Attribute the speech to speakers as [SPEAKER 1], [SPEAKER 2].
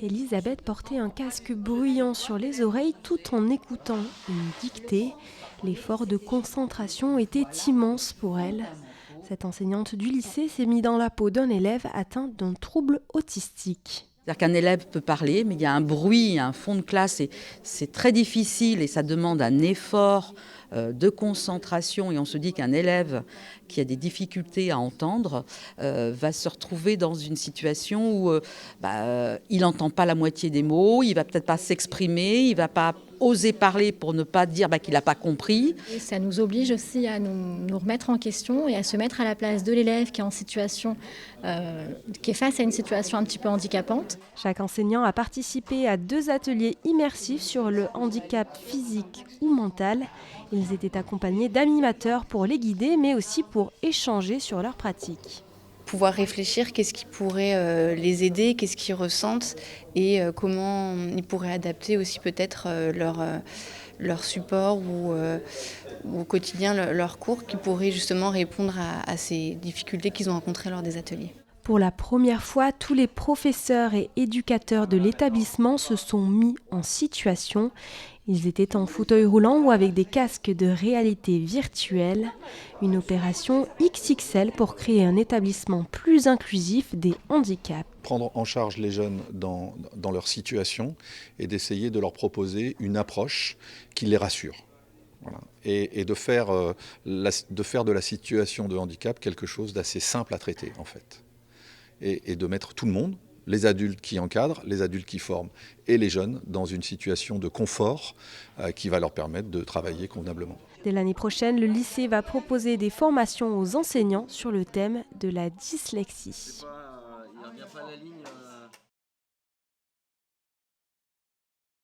[SPEAKER 1] Elisabeth portait un casque bruyant sur les oreilles tout en écoutant une dictée. L'effort de concentration était immense pour elle. Cette enseignante du lycée s'est mise dans la peau d'un élève atteint d'un trouble autistique.
[SPEAKER 2] C'est-à-dire qu'un élève peut parler, mais il y a un bruit, un fond de classe, et c'est très difficile et ça demande un effort de concentration. Et on se dit qu'un élève qui a des difficultés à entendre va se retrouver dans une situation où il n'entend pas la moitié des mots, il ne va peut-être pas s'exprimer, il ne va pas oser parler pour ne pas dire qu'il n'a pas compris.
[SPEAKER 3] Et ça nous oblige aussi à nous remettre en question et à se mettre à la place de l'élève qui est en situation, qui est face à une situation un petit peu handicapante.
[SPEAKER 1] Chaque enseignant a participé à 2 ateliers immersifs sur le handicap physique ou mental. Ils étaient accompagnés d'animateurs pour les guider, mais aussi pour échanger sur leurs pratiques.
[SPEAKER 4] Pouvoir réfléchir qu'est-ce qui pourrait les aider, qu'est-ce qu'ils ressentent et comment ils pourraient adapter aussi peut-être leur support ou au quotidien leur cours qui pourrait justement répondre à ces difficultés qu'ils ont rencontrées lors des ateliers.
[SPEAKER 1] Pour la première fois, tous les professeurs et éducateurs de l'établissement se sont mis en situation. Ils étaient en fauteuil roulant ou avec des casques de réalité virtuelle. Une opération XXL pour créer un établissement plus inclusif des handicaps.
[SPEAKER 5] Prendre en charge les jeunes dans leur situation et d'essayer de leur proposer une approche qui les rassure. Voilà. Et de faire de la situation de handicap quelque chose d'assez simple à traiter en fait. Et de mettre tout le monde, les adultes qui encadrent, les adultes qui forment et les jeunes dans une situation de confort qui va leur permettre de travailler convenablement.
[SPEAKER 1] Dès l'année prochaine, le lycée va proposer des formations aux enseignants sur le thème de la dyslexie.